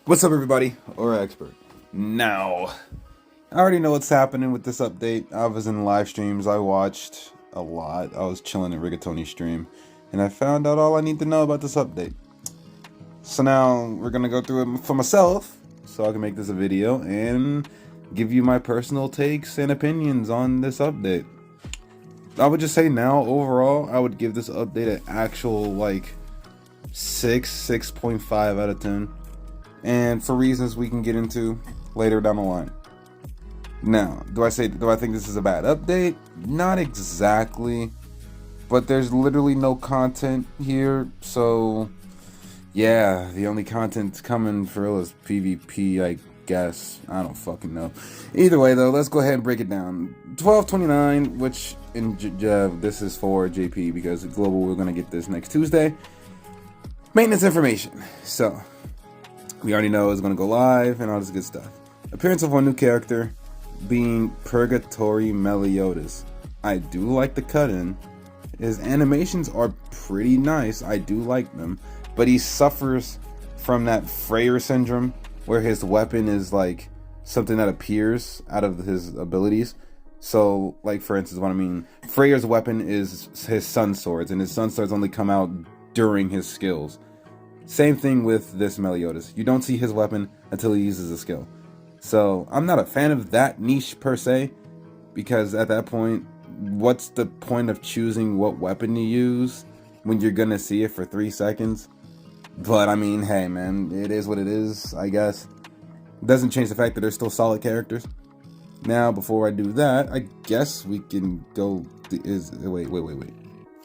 What's up, everybody? Or Xpert. Now, I already know what's happening with this update. I was in live streams. I watched a lot. I was chilling at Rigatoni's stream, and I found out all I need to know about this update. So now we're gonna go through it for myself, so I can make this a video and give you my personal takes and opinions on this update. I would just say now, overall, I would give this update an actual like 6.5 out of 10. And for reasons we can get into later down the line. Now, do I think this is a bad update? Not exactly, but there's literally no content here, so yeah, the only content coming for real is PvP, I guess. I don't fucking know. Either way, though, let's go ahead and break it down. 1229, which this is for JP because Global, we're gonna get this next Tuesday. Maintenance information. So we already know it's going to go live and all this good stuff. Appearance of one new character being Purgatory Meliodas. I do like the cut-in. His animations are pretty nice. I do like them. But he suffers from that Freyr syndrome where his weapon is like something that appears out of his abilities. So, like, for instance, what I mean, Freyr's weapon is his sun swords, and his sun swords only come out during his skills. Same thing with this Meliodas. You don't see his weapon until he uses a skill. So I'm not a fan of that niche per se, because at that point, what's the point of choosing what weapon to use when you're gonna see it for 3 seconds? But I mean, hey man, it is what it is, I guess. Doesn't change the fact that they're still solid characters. Now, before I do that, I guess we can go. Wait.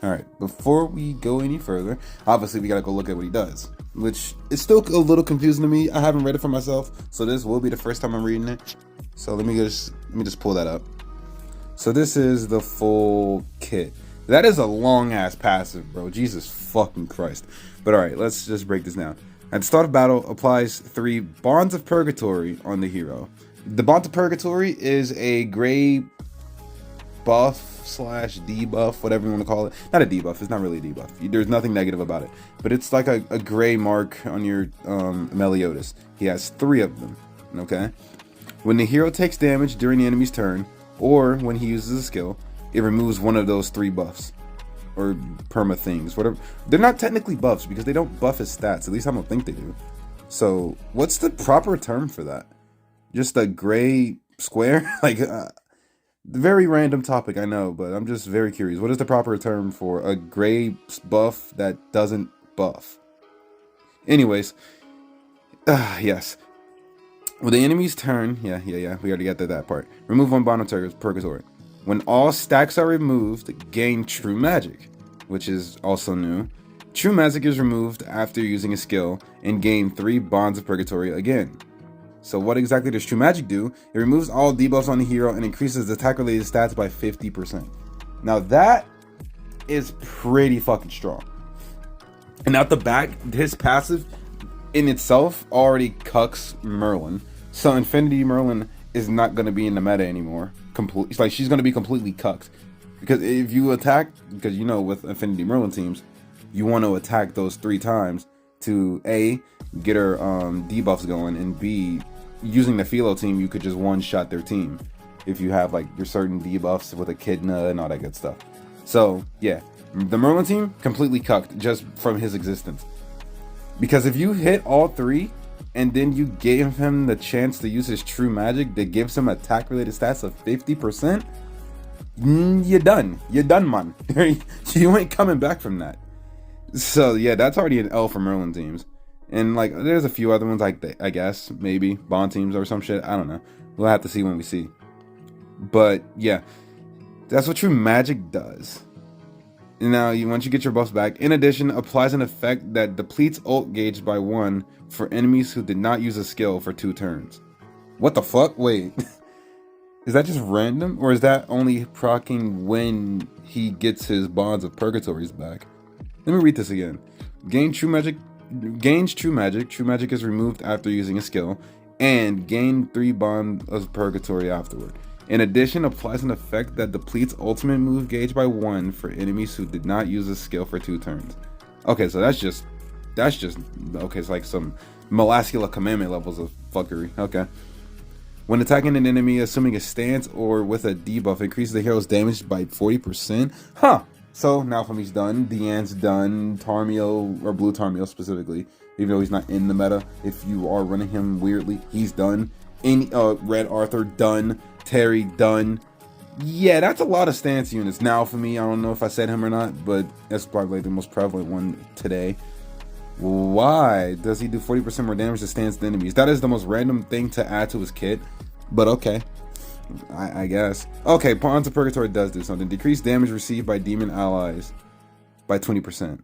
Alright, before we go any further, obviously we gotta go look at what he does, which is still a little confusing to me. I haven't read it for myself, so this will be the first time I'm reading it. So let me just pull that up. So this is the full kit. That is a long ass passive, bro. Jesus fucking Christ. But alright, let's just break this down. At the start of battle, applies 3 Bonds of Purgatory on the hero. The Bond of Purgatory is a gray buff / debuff, whatever you want to call it. Not a debuff, it's not really a debuff. There's nothing negative about it. But it's like a gray mark on your Meliodas. He has 3 of them, okay? When the hero takes damage during the enemy's turn, or when he uses a skill, it removes one of those 3 buffs. Or perma things, whatever. They're not technically buffs because they don't buff his stats. At least I don't think they do. So, what's the proper term for that? Just a gray square? Like, very random topic, I know, but I'm just very curious. What is the proper term for a gray buff that doesn't buff? Anyways, yes. With the enemy's turn, yeah, we already got to that part. Remove 1 bond of Purgatory. When all stacks are removed, gain True Magic, which is also new. True Magic is removed after using a skill and gain 3 bonds of Purgatory again. So what exactly does True Magic do? It removes all debuffs on the hero and increases attack-related stats by 50%. Now that is pretty fucking strong. And out the back, his passive in itself already cucks Merlin. So Infinity Merlin is not going to be in the meta anymore. It's like she's going to be completely cucked. Because if you attack, because you know with Infinity Merlin teams, you want to attack those 3 times to A, get her debuffs going, and B, using the Philo team, you could just one-shot their team if you have like your certain debuffs with Echidna and all that good stuff. So yeah, the Merlin team completely cucked just from his existence. Because if you hit all 3 and then you gave him the chance to use his True Magic that gives him attack-related stats of 50%, you're done. You're done, man. You ain't coming back from that. So yeah, that's already an L for Merlin teams. And like, there's a few other ones, like I guess maybe Bond teams or some shit. I don't know. We'll have to see when we see. But yeah, that's what True Magic does. Now, once you get your buffs back, in addition, applies an effect that depletes ult gauge by 1 for enemies who did not use a skill for 2 turns. What the fuck? Wait, is that just random, or is that only proccing when he gets his Bonds of Purgatories back? Let me read this again. Gains True Magic. True Magic is removed after using a skill, and gain 3 Bonds of Purgatory afterward. In addition, applies an effect that depletes ultimate move gauge by 1 for enemies who did not use a skill for 2 turns. Okay, so that's just okay. It's like some Molascula commandment levels of fuckery. Okay. When attacking an enemy, assuming a stance or with a debuff, increases the hero's damage by 40%. Huh. So, Naofami's done. Deanne's done. Tarmio, or Blue Tarmio specifically, even though he's not in the meta. If you are running him weirdly, he's done. Red Arthur, done. Terry, done. Yeah, that's a lot of stance units. Naofami, I don't know if I said him or not, but that's probably the most prevalent one today. Why does he do 40% more damage to stance enemies? That is the most random thing to add to his kit, but okay. I guess. Okay, Pawns of Purgatory does do something. Decrease damage received by demon allies by 20%.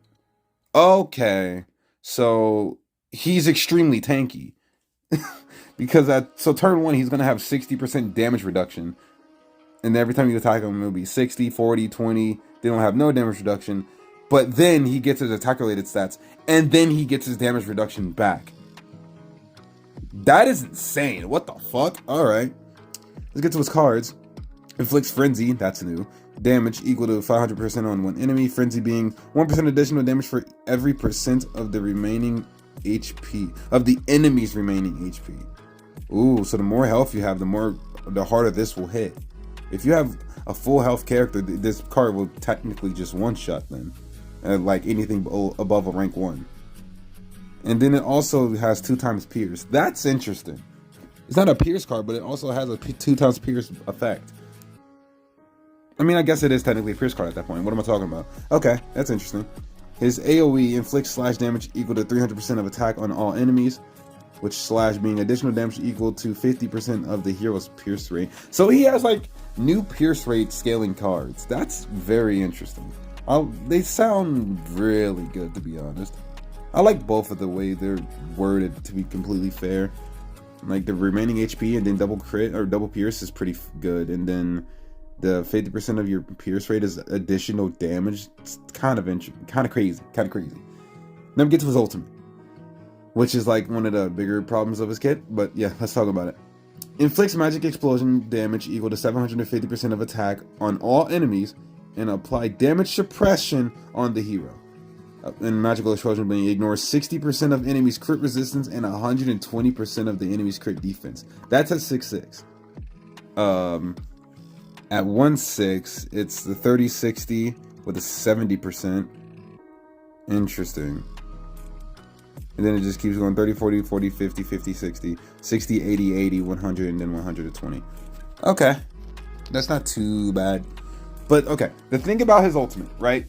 Okay, so he's extremely tanky. Because so turn 1, he's going to have 60% damage reduction. And every time you attack him, it'll be 60, 40, 20. They don't have no damage reduction. But then he gets his attack-related stats. And then he gets his damage reduction back. That is insane. What the fuck? Alright. Let's get to his cards. Inflicts Frenzy. That's new. Damage equal to 500% on one enemy. Frenzy being 1% additional damage for every percent of the remaining HP. Of the enemy's remaining HP. Ooh, so the more health you have, the harder this will hit. If you have a full health character, this card will technically just one-shot then. Like anything above a rank 1. And then it also has 2 times Pierce. That's interesting. It's not a Pierce card, but it also has a 2 times Pierce effect. I mean, I guess it is technically a Pierce card at that point. What am I talking about? Okay, that's interesting. His AoE inflicts slash damage equal to 300% of attack on all enemies, which slash being additional damage equal to 50% of the hero's Pierce rate. So he has like new Pierce rate scaling cards. That's very interesting. They sound really good, to be honest. I like both of the way they're worded, to be completely fair. Like the remaining HP and then double crit or double pierce is pretty good, and then the 50% of your pierce rate is additional damage. It's kind of crazy. Then we get to his ultimate, which is like one of the bigger problems of his kit. But yeah, let's talk about it. Inflicts magic explosion damage equal to 750% of attack on all enemies, and apply damage suppression on the hero. And magical explosion being ignores 60% of enemies' crit resistance and 120% of the enemy's crit defense. That's at 6/6. At 1/6, it's the 30-60 with a 70%. Interesting. And then it just keeps going 30, 40, 40, 50, 50, 60, 60, 80, 80, 100, and then 120. Okay. That's not too bad. But okay, the thing about his ultimate, right?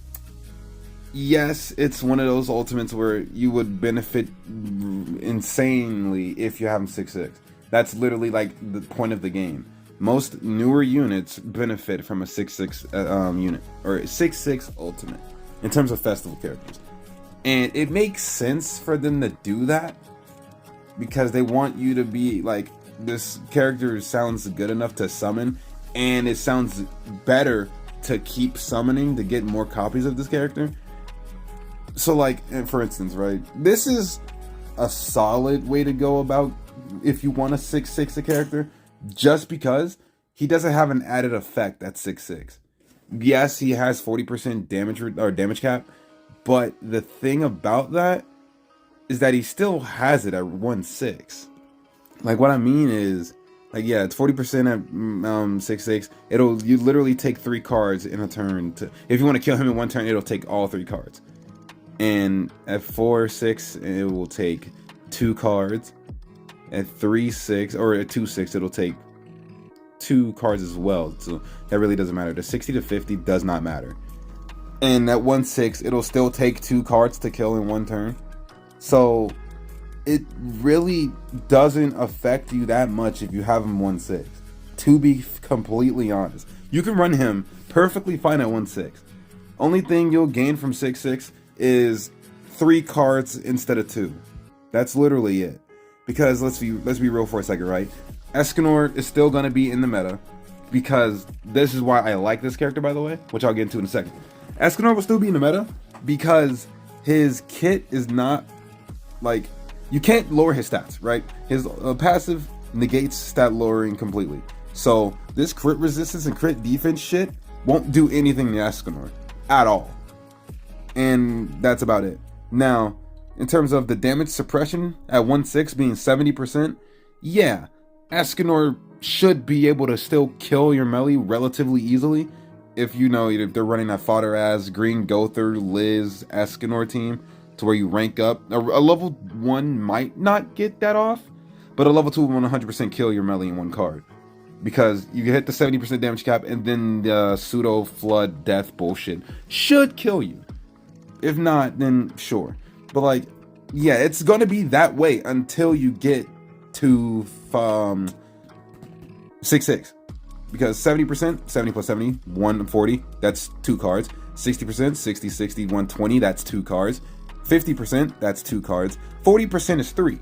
Yes, it's one of those ultimates where you would benefit insanely if you have him 6/6. That's literally like the point of the game. Most newer units benefit from a 6/6 unit, or 6/6 ultimate, in terms of festival characters. And it makes sense for them to do that, because they want you to be like, this character sounds good enough to summon, and it sounds better to keep summoning to get more copies of this character. So like, for instance, right, this is a solid way to go about if you want to 6/6 a character, just because he doesn't have an added effect at 6/6. Yes, he has 40% damage or damage cap, but the thing about that is that he still has it at 1/6. Like, what I mean is, like, yeah, it's 40% at 6/6. You literally take 3 cards in a turn to, if you want to kill him in one turn, it'll take all 3 cards. And at 4/6, it will take 2 cards. At 3/6 or at 2/6, it'll take 2 cards as well. So that really doesn't matter. The 60 to 50 does not matter. And at 1/6, it'll still take 2 cards to kill in one turn. So it really doesn't affect you that much if you have him 1/6. To be completely honest, you can run him perfectly fine at 1/6. Only thing you'll gain from 6/6 is 3 cards instead of 2. That's literally it. Because let's be real for a second, right? Escanor is still gonna be in the meta, because this is why I like this character, by the way, which I'll get into in a second. Escanor will still be in the meta because his kit is not like, you can't lower his stats, right? His passive negates stat lowering completely. So this crit resistance and crit defense shit won't do anything to Escanor at all. And that's about it. Now, in terms of the damage suppression at 1/6 being 70%, yeah, Escanor should be able to still kill your melee relatively easily if you know if they're running that fodder ass Green Gother Liz Escanor team to where you rank up. A level 1 might not get that off, but a level 2 will 100% kill your melee in one card. Because you hit the 70% damage cap, and then the pseudo flood death bullshit should kill you. If not, then sure. But like, yeah, it's gonna be that way until you get to 6/6. Because 70%, 70 plus 70, 140, that's 2 cards. 60%, 60, 60, 120, that's 2 cards. 50%, that's 2 cards. 40% is 3.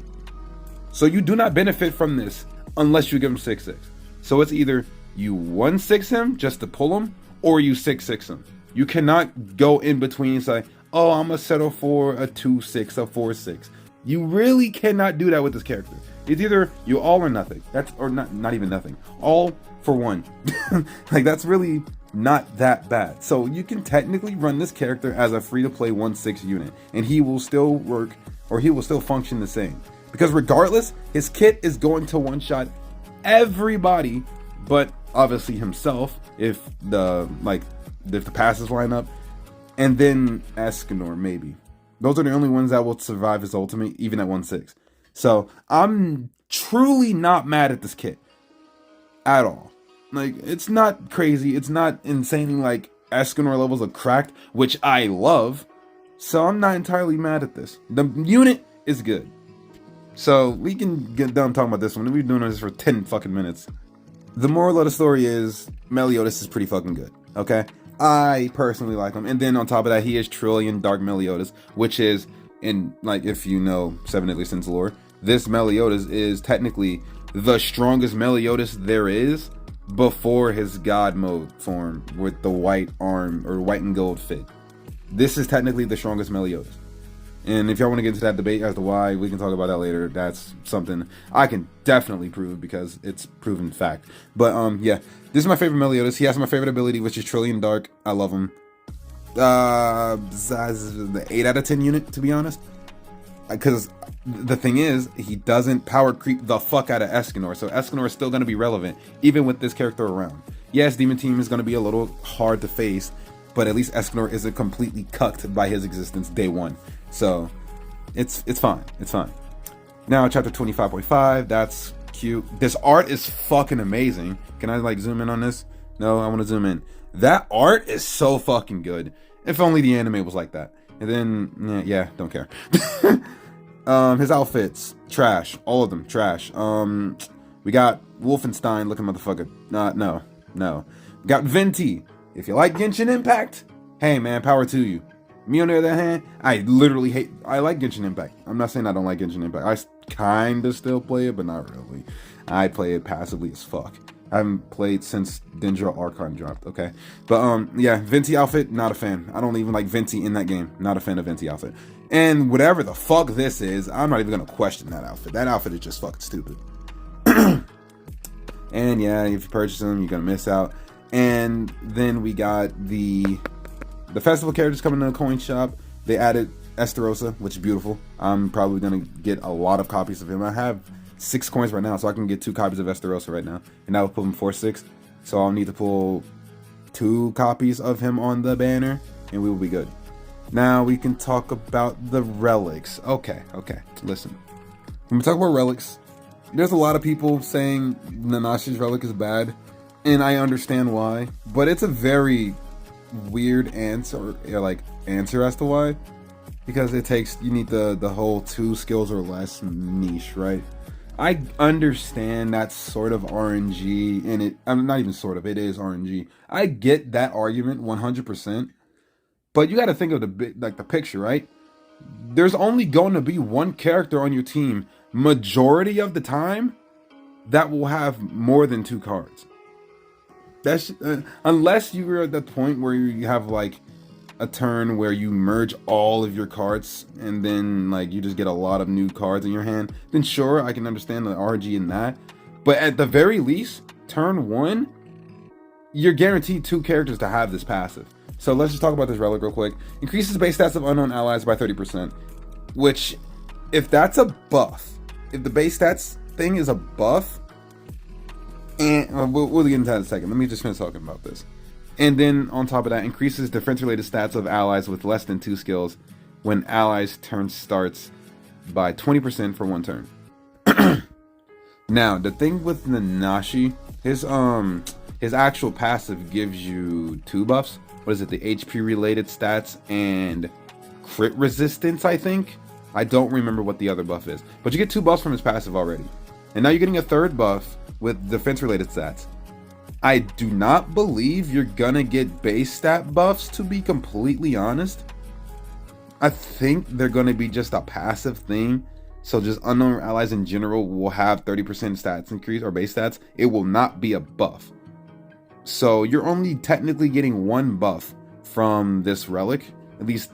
So you do not benefit from this unless you give him 6/6. So it's either you 1/6 him just to pull him, or you 6/6 him. You cannot go in between and say, oh, I'm gonna settle for a 2/6, a 4/6. You really cannot do that with this character. It's either you all or nothing. Or not even nothing. All for one. Like, that's really not that bad. So you can technically run this character as a free-to-play 1/6 unit, and he will still work, or he will still function the same. Because regardless, his kit is going to one-shot everybody, but obviously himself if the passes line up, and then Escanor maybe. Those are the only ones that will survive his ultimate, even at 1/6. So I'm truly not mad at this kit at all. Like, it's not crazy, it's not insanely like Escanor levels of cracked, which I love. So I'm not entirely mad at this. The unit is good. So we can get done talking about this one. We've been doing this for 10 fucking minutes. The moral of the story is Meliodas is pretty fucking good. Okay, I personally like him. And then on top of that, he is Trillion Dark Meliodas, which is, in like, if you know Seven Deadly Sins lore, this Meliodas is technically the strongest Meliodas there is before his god mode form with the white arm or white and gold fit. This is technically the strongest Meliodas. And if y'all want to get into that debate as to why, we can talk about that later. That's something I can definitely prove because it's proven fact. But yeah, this is my favorite Meliodas. He has my favorite ability, which is Trillion Dark. I love him. The 8 out of 10 unit, to be honest. Because the thing is, he doesn't power creep the fuck out of Escanor. So Escanor is still going to be relevant, even with this character around. Yes, Demon Team is going to be a little hard to face, but at least Escanor isn't completely cucked by his existence day one. So it's fine. It's fine. Now chapter 25.5. That's cute. This art is fucking amazing. Can I like zoom in on this? No, I want to zoom in. That art is so fucking good. If only the anime was like that. And then yeah, don't care. His outfits trash. All of them trash. We got Wolfenstein looking motherfucker. No. We got Venti. If you like Genshin Impact, hey man, power to you. Me on the other hand, I like Genshin Impact. I'm not saying I don't like Genshin Impact. I kind of still play it, but not really. I play it passively as fuck. I haven't played since Dendro Archon dropped, okay? But yeah, Venti outfit, not a fan. I don't even like Venti in that game. Not a fan of Venti outfit. And whatever the fuck this is, I'm not even gonna question that outfit. That outfit is just fucking stupid. And yeah, if you purchase them, you're gonna miss out. And then we got the festival characters coming to the coin shop. They added Esterosa, which is beautiful. I'm probably gonna get a lot of copies of him. I have 6 coins right now, so I can get 2 copies of Esterosa right now, and that will put him 4/6. So I'll need to pull 2 copies of him on the banner, and we will be good. Now we can talk about the relics. Okay. Listen, when we talk about relics, there's a lot of people saying Nanashi's relic is bad, and I understand why, but it's a very weird answer as to why, because you need the whole 2 skills or less niche, right? I understand that's sort of RNG, and I'm not even sort of, it is RNG. I get that argument 100%, but you got to think of the picture, right? There's only going to be one character on your team majority of the time that will have more than 2 cards. That's unless you're at that point where you have like a turn where you merge all of your cards and then like you just get a lot of new cards in your hand, then sure, I can understand the RG in that. But at the very least, turn 1, you're guaranteed 2 characters to have this passive. So let's just talk about this relic real quick. Increases base stats of unknown allies by 30%. which, if that's a buff, if the base stats thing is a buff, and we'll get into that in a second. Let me just finish talking about this. And then on top of that, increases defense-related stats of allies with less than 2 skills when allies' turn starts by 20% for 1 turn. Now, the thing with Nanashi, his actual passive gives you 2 buffs. What is it? The HP related stats and crit resistance, I think. I don't remember what the other buff is, but you get 2 buffs from his passive already. And now you're getting a 3rd buff with defense related stats. I do not believe you're gonna get base stat buffs, to be completely honest. I think they're gonna be just a passive thing. So just unknown allies in general will have 30% stats increase or base stats. It will not be a buff. So you're only technically getting 1 buff from this relic. At least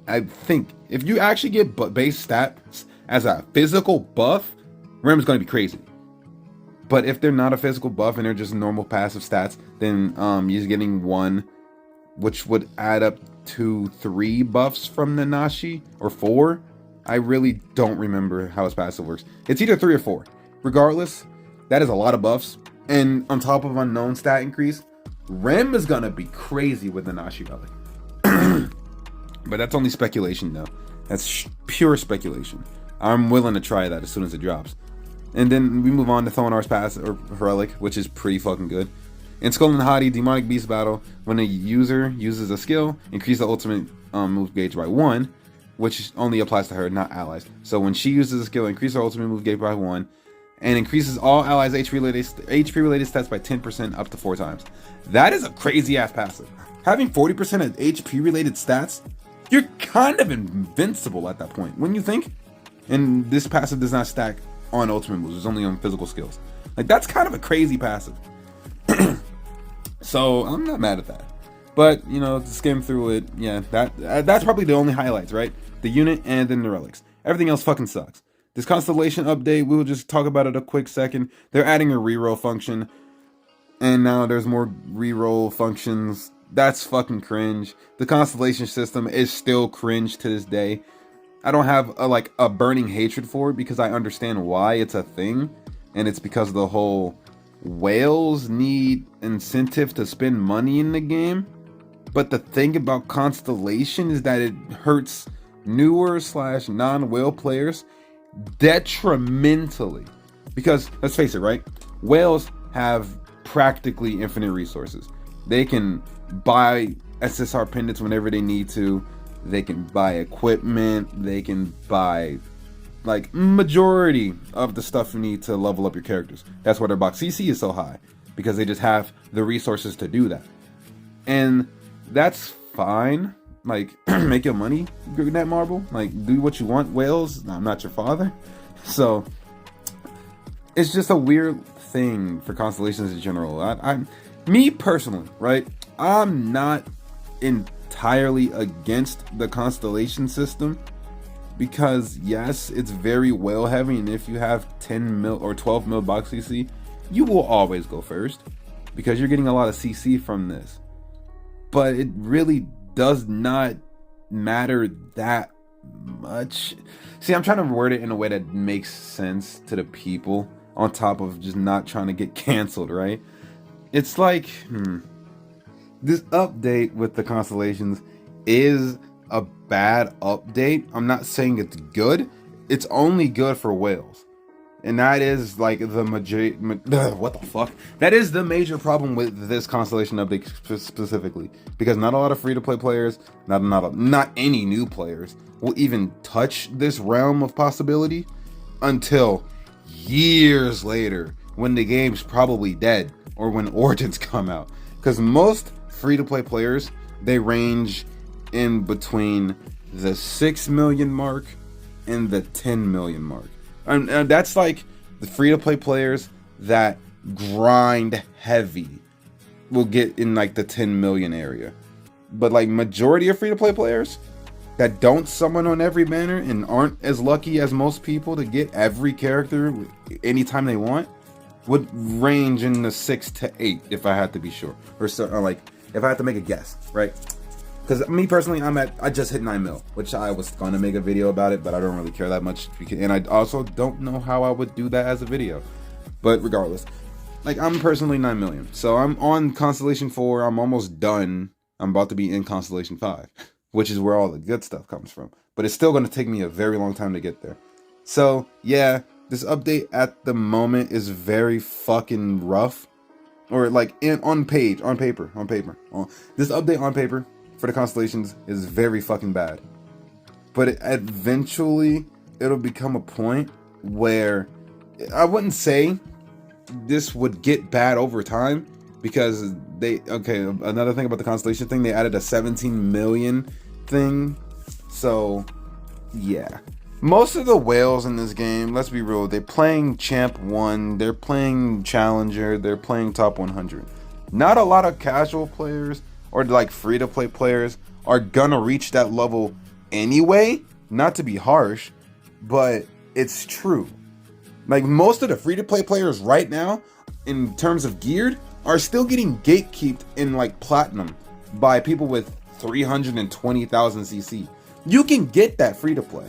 I think if you actually get base stats as a physical buff, Rem's gonna be crazy. But if they're not a physical buff and they're just normal passive stats, then you're getting 1, which would add up to 3 buffs from Nanashi, or 4. I really don't remember how his passive works. It's either 3 or 4. Regardless, that is a lot of buffs. And on top of unknown stat increase, Rem is gonna be crazy with Nanashi Relic. But that's only speculation though. That's pure speculation. I'm willing to try that as soon as it drops. And then we move on to Thonar's pass or relic, which is pretty fucking good. In Skull and Hati Demonic Beast Battle, when a user uses a skill, increase the ultimate move gauge by 1, which only applies to her, not allies. So when she uses a skill, increase her ultimate move gauge by 1, and increases all allies' HP related stats by 10% up to 4 times. That is a crazy ass passive. Having 40% of HP related stats, you're kind of invincible at that point, wouldn't you think? And this passive does not stack on ultimate moves, it's only on physical skills. Like, that's kind of a crazy passive. So I'm not mad at that. But, you know, to skim through it, yeah, that's probably the only highlights, right? The unit and then the relics. Everything else fucking sucks. This Constellation update, we'll just talk about it a quick second. They're adding a reroll function, and now there's more reroll functions. That's fucking cringe. The Constellation system is still cringe to this day. I don't have a burning hatred for it because I understand why it's a thing, and it's because the whole whales need incentive to spend money in the game. But the thing about Constellation is that it hurts newer / non-whale players detrimentally, because let's face it, right? Whales have practically infinite resources. They can buy SSR pendants whenever they need to. They can buy equipment. They can buy like majority of the stuff you need to level up your characters. That's why their box CC is so high, because they just have the resources to do that. And that's fine. Like, make your money, Net Marble. Like, do what you want, whales. I'm not your father. So it's just a weird thing for Constellations in general. Me personally, right? I'm not entirely against the Constellation system, because yes, it's very whale heavy, and if you have 10 mil or 12 mil box CC, you will always go first because you're getting a lot of CC from this. But it really does not matter that much. See, I'm trying to word it in a way that makes sense to the people, on top of just not trying to get canceled, right? It's like, this update with the Constellations is a bad update. I'm not saying it's good. It's only good for whales. And that is like the what the fuck? That is the major problem with this Constellation update specifically, because not a lot of free-to-play players, not any new players will even touch this realm of possibility until years later, when the game's probably dead or when Origins come out. Because most free-to-play players, they range in between the 6 million mark and the 10 million mark. And that's like the free-to-play players that grind heavy will get in like the 10 million area. But like majority of free-to-play players that don't summon on every banner and aren't as lucky as most people to get every character anytime they want would range in the 6 to 8 if I had to be sure. Or so, like if I had to make a guess, right? Because me personally, I just hit 9 mil, which I was gonna make a video about it, but I don't really care that much, and I also don't know how I would do that as a video. But regardless, like, I'm personally 9 million, so I'm on Constellation 4. I'm almost done. I'm about to be in Constellation 5, which is where all the good stuff comes from. But it's still gonna take me a very long time to get there. So yeah, this update at the moment is very fucking rough, or like on paper. This update on paper for the Constellations is very fucking bad. But eventually, it'll become a point where I wouldn't say this would get bad over time, because another thing about the Constellation thing, they added a 17 million thing. So yeah, most of the whales in this game, let's be real, they're playing Champ 1, they're playing Challenger, they're playing Top 100. Not a lot of casual players or like free-to-play players are gonna reach that level anyway. Not to be harsh, but it's true. Like, most of the free-to-play players right now, in terms of geared, are still getting gatekeeped in like platinum by people with 320,000 CC. You can get that free-to-play.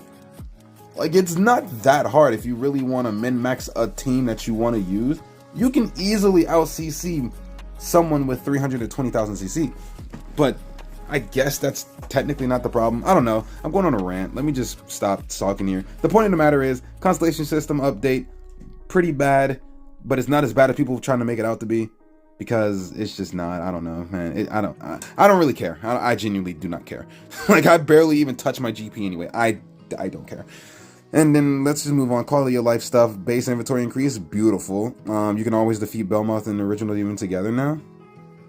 Like, it's not that hard. If you really want to min-max a team that you want to use, you can easily out-CC someone with 320,000 CC. But I guess that's technically not the problem. I don't know. I'm going on a rant. Let me just stop talking here. The point of the matter is, Constellation system update, pretty bad, but it's not as bad as people trying to make it out to be, because it's just not. I don't know, man. I don't really care. I genuinely do not care. Like, I barely even touch my GP anyway. I don't care. And then let's just move on. Quality of life stuff. Base inventory increase. Beautiful. You can always defeat Belmoth and the original even together now.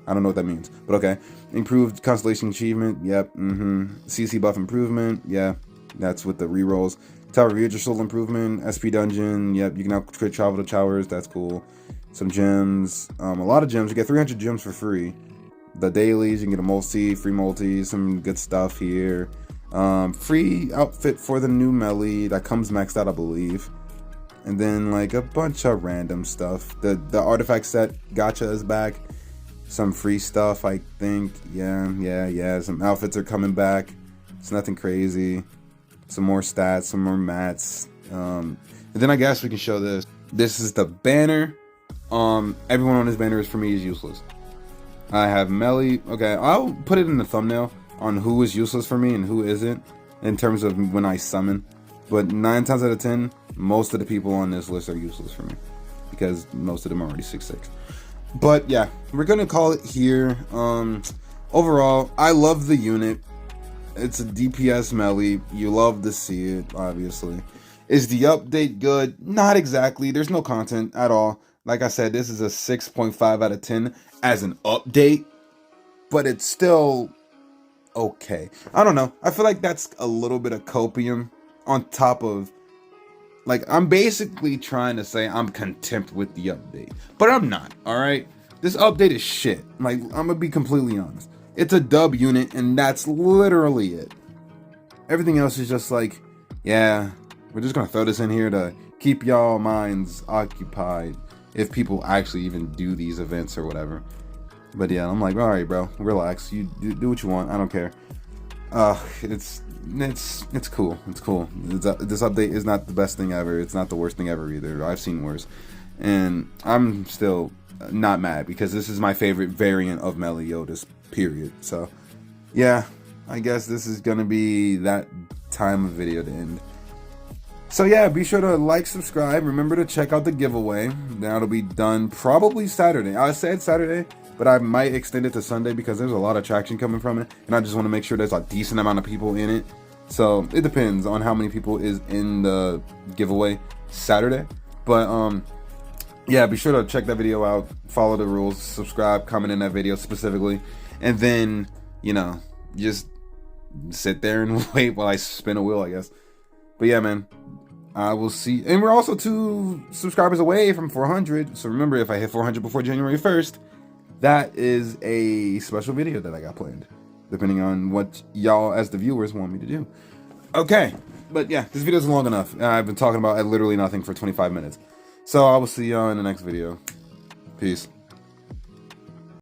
I don't know what that means, but okay. Improved Constellation achievement. Yep. CC buff improvement. Yeah, that's with the rerolls. Tower of Yggdrasil improvement. SP dungeon. Yep. You can now crit travel to towers. That's cool. Some gems. A lot of gems. You get 300 gems for free. The dailies. You can get a multi, free multi. Some good stuff here. Free outfit for the new melee that comes maxed out, I believe. And then like a bunch of random stuff. The artifact set gacha is back. Some free stuff, I think. Yeah. Some outfits are coming back. It's nothing crazy. Some more stats, some more mats. And then I guess we can show this. This is the banner. Everyone on this banner for me is useless. I have melee. Okay, I'll put it in the thumbnail on who is useless for me and who isn't, in terms of when I summon. But 9 times out of 10, most of the people on this list are useless for me, because most of them are already 6'6". But yeah, we're gonna call it here. Overall, I love the unit. It's a DPS melee. You love to see it, obviously. Is the update good? Not exactly. There's no content at all. Like I said, this is a 6.5 out of 10 as an update, but it's still okay. I don't know. I feel like that's a little bit of copium on top of, like, I'm basically trying to say I'm content with the update, but I'm not. All right, this update is shit. Like, I'm gonna be completely honest. It's a dub unit, and that's literally it. Everything else is just like, yeah, we're just gonna throw this in here to keep y'all minds occupied, if people actually even do these events or whatever. But yeah, I'm like, all right, bro, relax. You do what you want. I don't care. It's cool. It's cool. This update is not the best thing ever. It's not the worst thing ever either. I've seen worse, and I'm still not mad, because this is my favorite variant of Meliodas. Period. So yeah, I guess this is gonna be that time of video to end. So yeah, be sure to like, subscribe. Remember to check out the giveaway. That'll be done probably Saturday. I said Saturday, but I might extend it to Sunday, because there's a lot of traction coming from it, and I just want to make sure there's a decent amount of people in it. So it depends on how many people is in the giveaway Saturday. But yeah, be sure to check that video out, follow the rules, subscribe, comment in that video specifically, and then, you know, just sit there and wait while I spin a wheel, I guess. But yeah, man, I will see. And we're also 2 subscribers away from 400. So remember, if I hit 400 before January 1st, that is a special video that I got planned, depending on what y'all as the viewers want me to do. Okay, but yeah, this video is long enough. I've been talking about literally nothing for 25 minutes. So I will see y'all in the next video. Peace.